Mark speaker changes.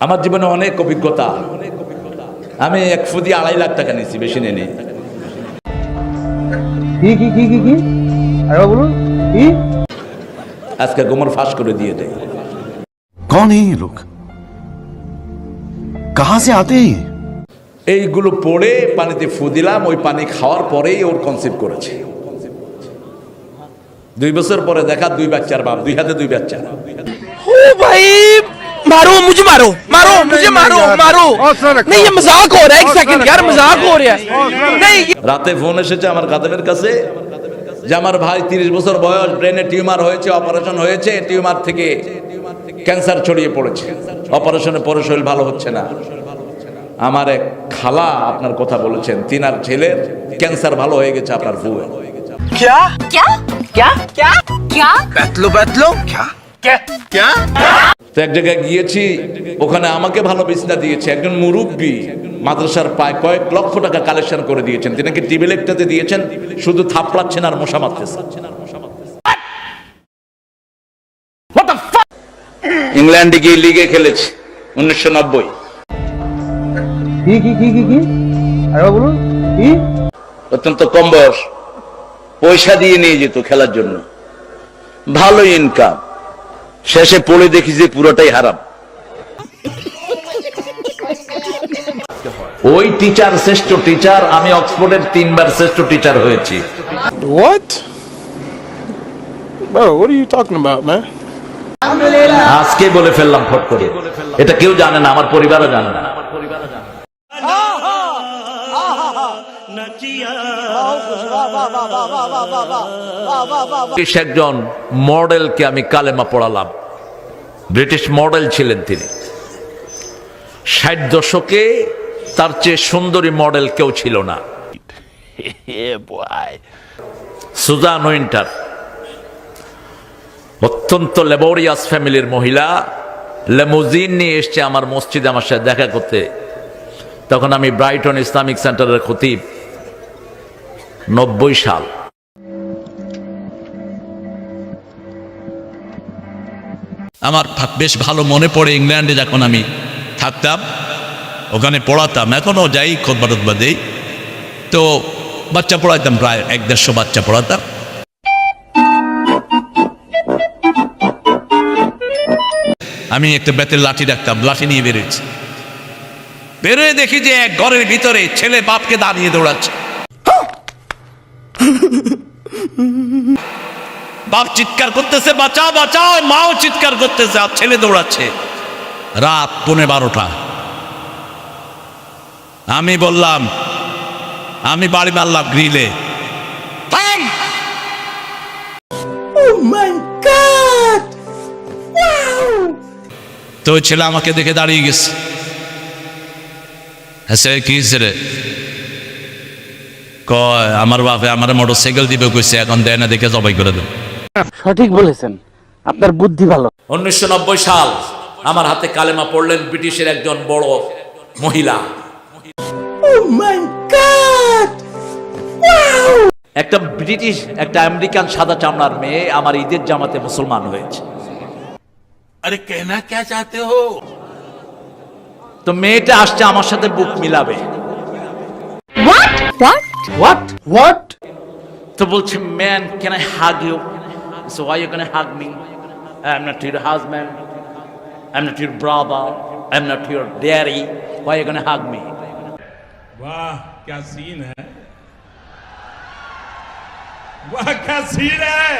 Speaker 1: আমার জীবনে অনেক অভিজ্ঞতা। আমি এক ফুদি 2.5 লাখ টাকা নিয়েছি, বেশি নেই।
Speaker 2: কি আরে বলুন কি?
Speaker 1: আজকে গোমর ফাঁস করে দিয়ে দেয়।
Speaker 3: कौन है ये लोग, कहां से आते हैं?
Speaker 1: এইগুলো পড়ে পানিতে ফু দিলাম, ওই পানি খাওয়ার পরেই ওর কনসেপ্ট করেছে। 2 বছর পরে দেখা 2 বাচ্চার বাপ, 2 হাতে 2 বাচ্চা।
Speaker 4: ओ भाई मारो मुझे, मारो मारो मुझे, मारो मारो। नहीं ये मजाक हो रहा है, एक सेकंड यार, मजाक हो रहा है। नहीं
Speaker 1: রাতে ফোন এসেছে আমার খাদেমের কাছে যে আমার ভাই 30 বছর বয়স, ব্রেনে টিউমার হয়েছে, অপারেশন হয়েছে, টিউমার থেকে ক্যান্সার ছড়িয়ে পড়েছে, অপারেশনের পরে শরীর ভালো হচ্ছে না। আমার এক খালা আপনার কথা বলেছেন, তিনার ছেলের ক্যান্সার ভালো হয়ে গেছে আপনার ফুয়ে।
Speaker 4: क्या
Speaker 5: क्या
Speaker 4: क्या क्या
Speaker 5: क्या
Speaker 4: बैतलो बैतलो क्या क्या क्या
Speaker 1: তো এক জায়গায় গিয়েছি, ওখানে আমাকে ভালো বিছনা দিয়েছে একজন মুরব্বী, মাদ্রাসার প্রায় কয়েক লক্ষ টাকা কালেকশন করে দিয়েছেন। তিনি কি টিভি লেকটাতে দিয়েছেন, শুধু থাপড়াচ্ছেন আর মশা মারতেছেন। ইংল্যান্ডে গিয়ে লিগে খেলেছে 1990।
Speaker 2: কি আরে বলুন কি?
Speaker 1: অত্যন্ত কম বয়স, পয়সা দিয়ে নিয়ে যেত খেলার জন্য, ভালো ইনকাম। শেষে পড়ে দেখি যে পুরোটাই হারাম। ওই টিচার শ্রেষ্ঠ টিচার, আমি অক্সফোর্ডের 3 বার শ্রেষ্ঠ টিচার হয়েছি।
Speaker 4: what bro, what are you talking about, man?
Speaker 1: আজকে বলে ফেললাম ফট করে, এটা কেউ জানে না, আমার পরিবারও জানে না। একজন মডেলকে আমি কালেমা পড়ালাম, ব্রিটিশ মডেল ছিলেন তিনি। 60 দশকে তার চেয়ে সুন্দরী মডেল কেউ ছিল না। সুজান উইন্টার, অত্যন্ত লেবোরিয়াস ফ্যামিলির মহিলা, লেমুজিন নিয়ে এসছে আমার মসজিদে আমার সাথে দেখা করতে। তখন আমি ব্রাইটন ইসলামিক সেন্টারের খতিব, 90 সাল।
Speaker 6: আমার বেশ ভালো মনে পড়ে, ইংল্যান্ডে যখন আমি থাকতাম, ওখানে পড়াতাম, এখনও যাই, খুতবা টুতবা দেই, তো বাচ্চা পড়াইতাম, প্রায় 150 বাচ্চা পড়াতাম। আমি একটা বেতের লাঠি রাখতাম, লাঠি নিয়ে বেরোচ্ছি, বেরোয় দেখি যে এক ঘরের ভিতরে ছেলে বাপকে দাঁড়িয়ে দৌড়াচ্ছে। বাপ চিৎকার করতেছে, বাঁচাও বাঁচাও, মাও চিৎকার করতেছে, আর ছেলে দৌড়াচ্ছে। রাত 12:15। আমি বললাম, আমি বাড়ি মারলাম গ্রিলে। তো ওই ছেলে আমাকে দেখে দাঁড়িয়ে গেছে। হ্যাঁ কি রে? কয় আমার বাপে আমার মোটরসাইকেল দিবে কইছে, এখন দেয় না, দেখে জবাই করে দেব।
Speaker 2: সঠিক বলেছেন, আপনার বুদ্ধি ভালো।
Speaker 1: 1990 সাল আমার হাতে কালেমা পড়লেন ব্রিটিশের একজন বড় মহিলা। একটা ব্রিটিশ, একটা আমেরিকান সাদা চামড়ার মেয়ে আমার ঈদের জামাতে মুসলমান হয়েছে।
Speaker 4: अरे कहना क्या चाहते हो?
Speaker 1: তো মেয়েটা আসছে আমার সাথে বুক মিলাবে।
Speaker 2: হোয়াট?
Speaker 1: তো বলছে, man can I hug you? So why you gonna hug me? I am not your husband, I am not your brother, I am not your daddy, why you gonna hug me?
Speaker 7: वाह क्या scene है, वाह क्या scene है।